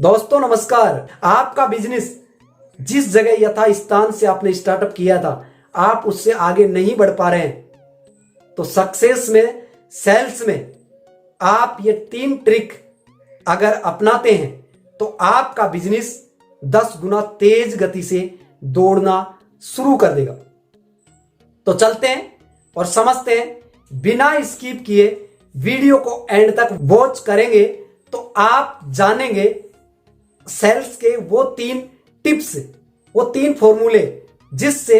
दोस्तों नमस्कार। आपका बिजनेस जिस जगह यथास्थान से आपने स्टार्टअप किया था, आप उससे आगे नहीं बढ़ पा रहे हैं, तो सक्सेस में, सेल्स में आप ये 3 ट्रिक अगर अपनाते हैं तो आपका बिजनेस 10 गुना तेज गति से दौड़ना शुरू कर देगा। तो चलते हैं और समझते हैं, बिना स्किप किए वीडियो को एंड तक वॉच करेंगे तो आप जानेंगे सेल्स के वो 3 टिप्स, वो 3 फॉर्मूले जिससे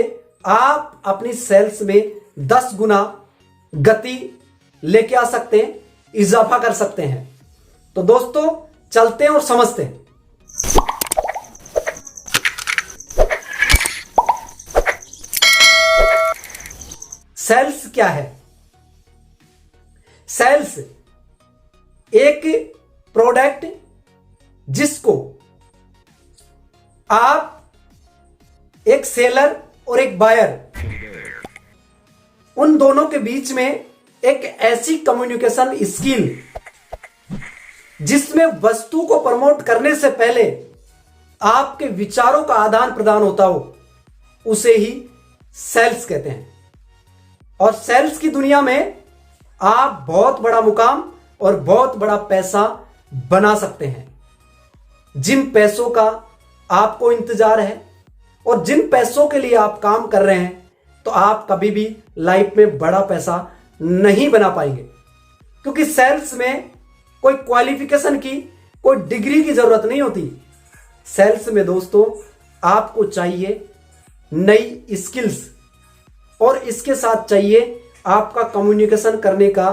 आप अपनी सेल्स में 10 गुना गति लेके आ सकते हैं, इजाफा कर सकते हैं। तो दोस्तों चलते हैं और समझते हैं। सेल्स क्या है? सेल्स एक प्रोडक्ट जिसको आप एक सेलर और एक बायर, उन दोनों के बीच में एक ऐसी कम्युनिकेशन स्किल जिसमें वस्तु को प्रमोट करने से पहले आपके विचारों का आदान प्रदान होता हो, उसे ही सेल्स कहते हैं। और सेल्स की दुनिया में आप बहुत बड़ा मुकाम और बहुत बड़ा पैसा बना सकते हैं। जिन पैसों का आपको इंतजार है और जिन पैसों के लिए आप काम कर रहे हैं, तो आप कभी भी लाइफ में बड़ा पैसा नहीं बना पाएंगे, क्योंकि सेल्स में कोई क्वालिफिकेशन की, कोई डिग्री की जरूरत नहीं होती। सेल्स में दोस्तों आपको चाहिए नई स्किल्स और इसके साथ चाहिए आपका कम्युनिकेशन करने का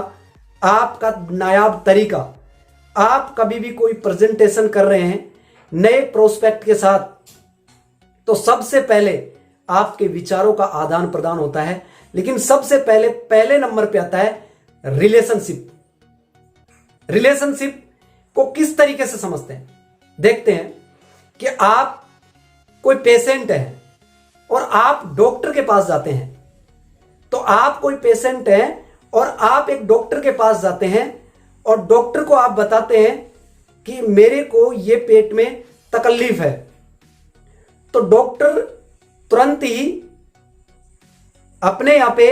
आपका नायाब तरीका। आप कभी भी कोई प्रेजेंटेशन कर रहे हैं नए प्रोस्पेक्ट के साथ, तो सबसे पहले आपके विचारों का आदान प्रदान होता है, लेकिन सबसे पहले नंबर पे आता है रिलेशनशिप। रिलेशनशिप को किस तरीके से समझते हैं, देखते हैं कि आप कोई पेशेंट है और आप डॉक्टर के पास जाते हैं। तो आप कोई पेशेंट हैं और आप एक डॉक्टर के पास जाते हैं और डॉक्टर को आप बताते हैं कि मेरे को ये पेट में तकलीफ है। तो डॉक्टर तुरंत ही अपने यहां पे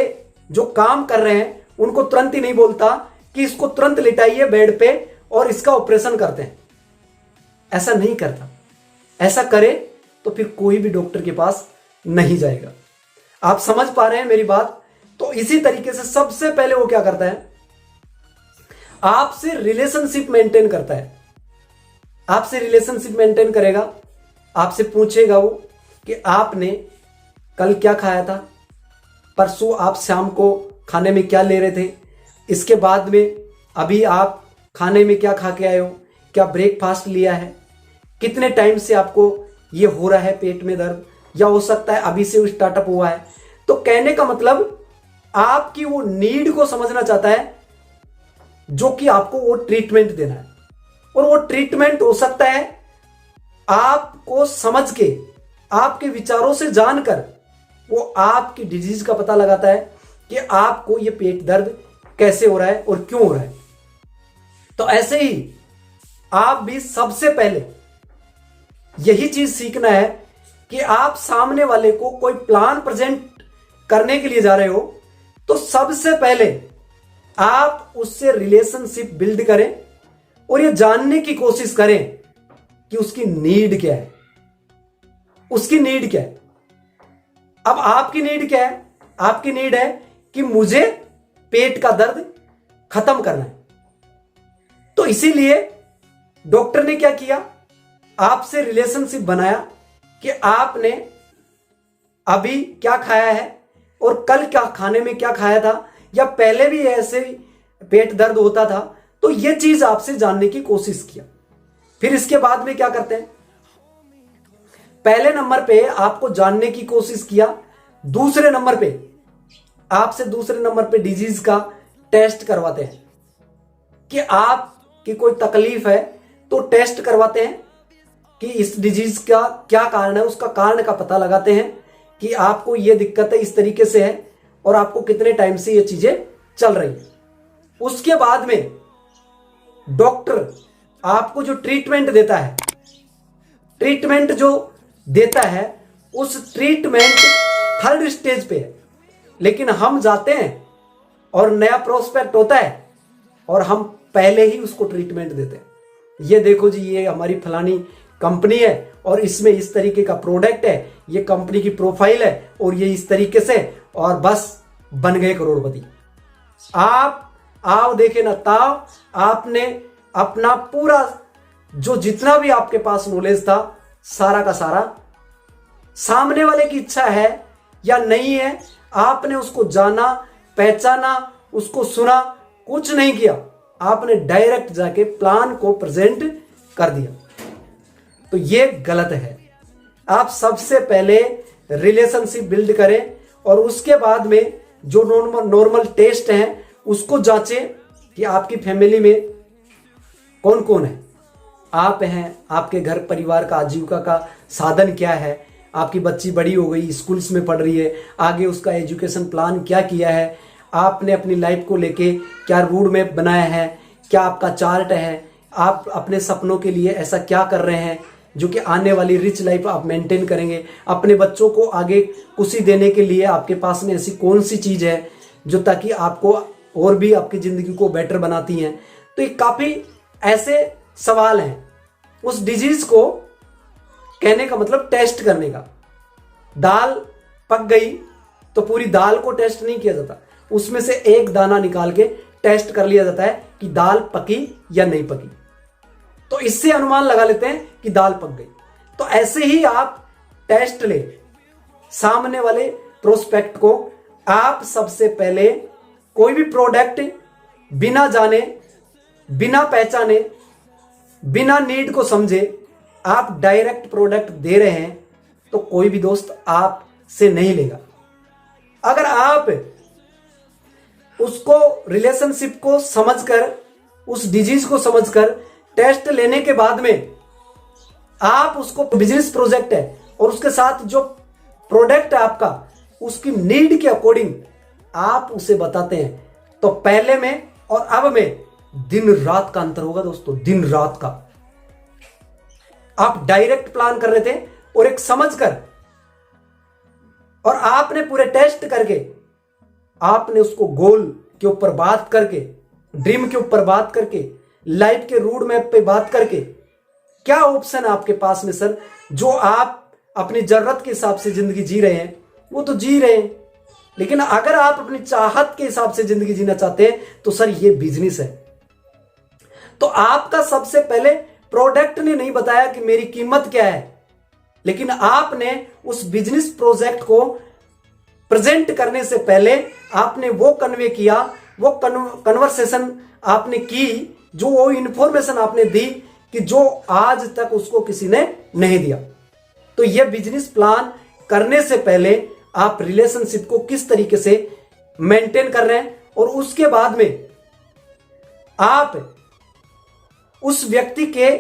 जो काम कर रहे हैं उनको तुरंत ही नहीं बोलता कि इसको तुरंत लिटाइए बेड पे और इसका ऑपरेशन करते हैं। ऐसा नहीं करता। ऐसा करे तो फिर कोई भी डॉक्टर के पास नहीं जाएगा। आप समझ पा रहे हैं मेरी बात? तो इसी तरीके से सबसे पहले वो क्या करता है, आपसे रिलेशनशिप मेंटेन करता है। आपसे रिलेशनशिप मेंटेन करेगा, आपसे पूछेगा वो कि आपने कल क्या खाया था, परसों आप शाम को खाने में क्या ले रहे थे, इसके बाद में अभी आप खाने में क्या खा के आए हो, क्या ब्रेकफास्ट लिया है, कितने टाइम से आपको ये हो रहा है पेट में दर्द, या हो सकता है अभी से स्टार्टअप हुआ है। तो कहने का मतलब आपकी वो नीड को समझना चाहता है, जो कि आपको वो ट्रीटमेंट देना है। और वो ट्रीटमेंट हो सकता है आपको समझ के, आपके विचारों से जानकर वो आपकी डिजीज का पता लगाता है कि आपको ये पेट दर्द कैसे हो रहा है और क्यों हो रहा है। तो ऐसे ही आप भी सबसे पहले यही चीज सीखना है कि आप सामने वाले को कोई प्लान प्रेजेंट करने के लिए जा रहे हो, तो सबसे पहले आप उससे रिलेशनशिप बिल्ड करें और ये जानने की कोशिश करें कि उसकी नीड क्या है। उसकी नीड क्या है? अब आपकी नीड क्या है? आपकी नीड है कि मुझे पेट का दर्द खत्म करना है। तो इसीलिए डॉक्टर ने क्या किया, आपसे रिलेशनशिप बनाया कि आपने अभी क्या खाया है और कल क्या खाने में क्या खाया था, या पहले भी ऐसे पेट दर्द होता था। तो यह चीज आपसे जानने की कोशिश किया। फिर इसके बाद में क्या करते हैं, पहले नंबर पे आपको जानने की कोशिश किया, दूसरे नंबर पे आपसे दूसरे नंबर पे डिजीज का टेस्ट करवाते हैं कि आपकी कोई तकलीफ है, तो टेस्ट करवाते हैं कि इस डिजीज का क्या कारण है, उसका कारण का पता लगाते हैं कि आपको ये दिक्कत है, इस तरीके से है और आपको कितने टाइम से ये चीजें चल रही है। उसके बाद में डॉक्टर आपको जो ट्रीटमेंट देता है ट्रीटमेंट जो देता है उस ट्रीटमेंट थर्ड स्टेज पे है, लेकिन हम जाते हैं और नया प्रोस्पेक्ट होता है और हम पहले ही उसको ट्रीटमेंट देते हैं। ये देखो जी, ये हमारी फलानी कंपनी है और इसमें इस तरीके का प्रोडक्ट है, ये कंपनी की प्रोफाइल है और ये इस तरीके से, और बस बन गए करोड़पति। आप आओ देखे ना ताव, आपने अपना पूरा जो जितना भी आपके पास नॉलेज था सारा का सारा, सामने वाले की इच्छा है या नहीं है, आपने उसको जाना, पहचाना, उसको सुना, कुछ नहीं किया, आपने डायरेक्ट जाके प्लान को प्रेजेंट कर दिया, तो ये गलत है। आप सबसे पहले रिलेशनशिप बिल्ड करें और उसके बाद में जो नॉर्मल टेस्ट हैं उसको जांचें कि आपकी फैमिली में कौन कौन है, आप हैं, आपके घर परिवार का आजीविका का साधन क्या है, आपकी बच्ची बड़ी हो गई, स्कूल्स में पढ़ रही है, आगे उसका एजुकेशन प्लान क्या किया है, आपने अपनी लाइफ को लेके क्या रोड मैप बनाया है, क्या आपका चार्ट है, आप अपने सपनों के लिए ऐसा क्या कर रहे हैं जो कि आने वाली रिच लाइफ आप मेंटेन करेंगे, अपने बच्चों को आगे खुशी देने के लिए आपके पास में ऐसी कौन सी चीज है जो ताकि आपको और भी आपकी जिंदगी को बेटर बनाती हैं। तो ये काफी ऐसे सवाल हैं। उस डिजीज को कहने का मतलब टेस्ट करने का। दाल पक गई तो पूरी दाल को टेस्ट नहीं किया जाता, उसमें से एक दाना निकाल के टेस्ट कर लिया जाता है कि दाल पकी या नहीं पकी, तो इससे अनुमान लगा लेते हैं कि दाल पक गई। तो ऐसे ही आप टेस्ट ले सामने वाले प्रोस्पेक्ट को। आप सबसे पहले कोई भी प्रोडक्ट बिना जाने, बिना पहचाने, बिना नीड को समझे आप डायरेक्ट प्रोडक्ट दे रहे हैं तो कोई भी दोस्त आपसे नहीं लेगा। अगर आप उसको रिलेशनशिप को समझकर, उस डिजीज को समझकर टेस्ट लेने के बाद में आप उसको बिजनेस प्रोजेक्ट है और उसके साथ जो प्रोडक्ट है आपका उसकी नीड के अकॉर्डिंग आप उसे बताते हैं, तो पहले में और अब में दिन रात का अंतर होगा दोस्तों, दिन रात का। आप डायरेक्ट प्लान कर रहे थे और एक समझकर, और आपने पूरे टेस्ट करके आपने उसको गोल के ऊपर बात करके, ड्रीम के ऊपर बात करके, लाइफ के रोड मैप पे बात करके, क्या ऑप्शन है आपके पास में सर जो आप अपनी जरूरत के हिसाब से जिंदगी जी रहे हैं, वो तो जी रहे हैं, लेकिन अगर आप अपनी चाहत के हिसाब से जिंदगी जीना चाहते हैं तो सर ये बिजनेस है। तो आपका सबसे पहले प्रोडक्ट ने नहीं बताया कि मेरी कीमत क्या है, लेकिन आपने उस बिजनेस प्रोजेक्ट को प्रेजेंट करने से पहले आपने वो कन्वे किया, वो कन्वर्सेशन आपने की, जो वो इंफॉर्मेशन आपने दी कि जो आज तक उसको किसी ने नहीं दिया। तो ये बिजनेस प्लान करने से पहले आप रिलेशनशिप को किस तरीके से मेंटेन कर रहे हैं और उसके बाद में आप उस व्यक्ति के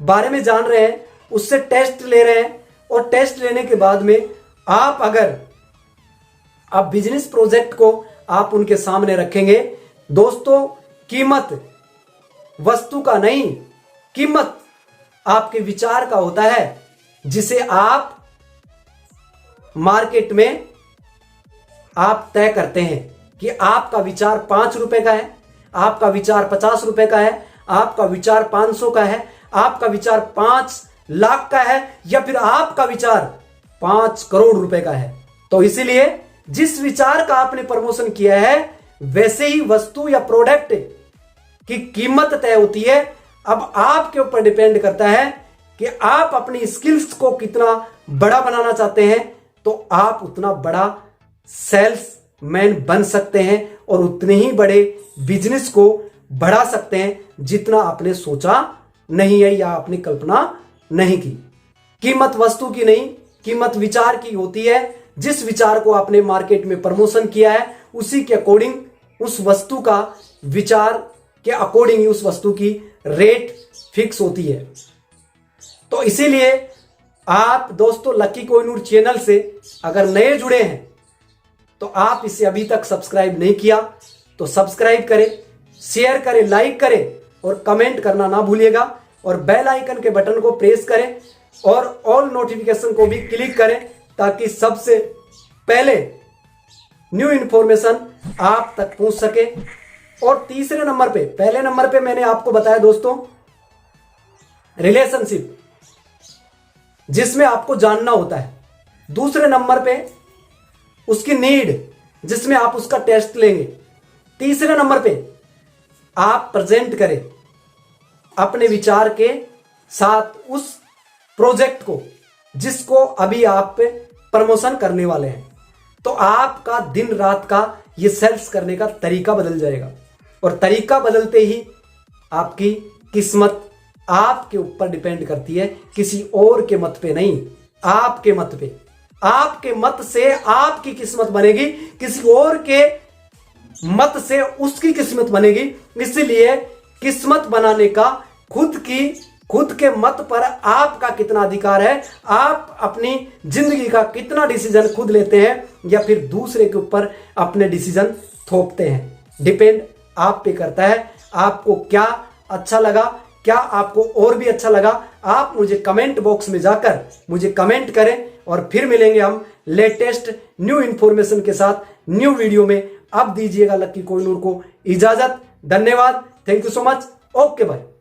बारे में जान रहे हैं, उससे टेस्ट ले रहे हैं, और टेस्ट लेने के बाद में आप अगर आप बिजनेस प्रोजेक्ट को आप उनके सामने रखेंगे, दोस्तों कीमत वस्तु का नहीं, कीमत आपके विचार का होता है, जिसे आप मार्केट में आप तय करते हैं कि आपका विचार 5 रुपए का है, आपका विचार 50 रुपए का है, आपका विचार 500 का है, आपका विचार 5 लाख का है, या फिर आपका विचार 5 करोड़ रुपए का है। तो इसीलिए जिस विचार का आपने प्रमोशन किया है वैसे ही वस्तु या प्रोडक्ट की कीमत तय होती है। अब आपके ऊपर डिपेंड करता है कि आप अपनी स्किल्स को कितना बड़ा बनाना चाहते हैं, तो आप उतना बड़ा सेल्समैन बन सकते हैं और उतने ही बड़े बिजनेस को बढ़ा सकते हैं जितना आपने सोचा नहीं है या आपने कल्पना नहीं की। कीमत वस्तु की नहीं, कीमत विचार की होती है। जिस विचार को आपने मार्केट में प्रमोशन किया है उसी के अकॉर्डिंग उस वस्तु का, विचार के अकॉर्डिंग ही उस वस्तु की रेट फिक्स होती है। तो इसीलिए आप दोस्तों लकी कोहिनूर चैनल से अगर नए जुड़े हैं तो आप इसे अभी तक सब्सक्राइब नहीं किया तो सब्सक्राइब करें, शेयर करें, लाइक करें और कमेंट करना ना भूलिएगा, और बेल आइकन के बटन को प्रेस करें और ऑल नोटिफिकेशन को भी क्लिक करें ताकि सबसे पहले न्यू इंफॉर्मेशन आप तक पहुंच सके। और तीसरे नंबर पे, पहले नंबर पे मैंने आपको बताया दोस्तों रिलेशनशिप, जिसमें आपको जानना होता है। दूसरे नंबर पे उसकी नीड, जिसमें आप उसका टेस्ट लेंगे। तीसरे नंबर पे आप प्रेजेंट करें अपने विचार के साथ उस प्रोजेक्ट को जिसको अभी आप प्रमोशन करने वाले हैं। तो आपका दिन रात का ये सेल्स करने का तरीका बदल जाएगा, और तरीका बदलते ही आपकी किस्मत आपके ऊपर डिपेंड करती है, किसी और के मत पे नहीं, आपके मत पे। आपके मत से आपकी किस्मत बनेगी, किसी और के मत से उसकी किस्मत बनेगी। इसलिए किस्मत बनाने का खुद के मत पर आपका कितना अधिकार है, आप अपनी जिंदगी का कितना डिसीजन खुद लेते हैं या फिर दूसरे के ऊपर अपने डिसीजन थोपते हैं, डिपेंड आप पे करता है। आपको क्या अच्छा लगा, क्या आपको और भी अच्छा लगा, आप मुझे कमेंट बॉक्स में जाकर मुझे कमेंट करें, और फिर मिलेंगे हम लेटेस्ट न्यू इंफॉर्मेशन के साथ न्यू वीडियो में। अब दीजिएगा लक्की कोहिनूर को इजाजत। धन्यवाद, thank you so much, okay bye.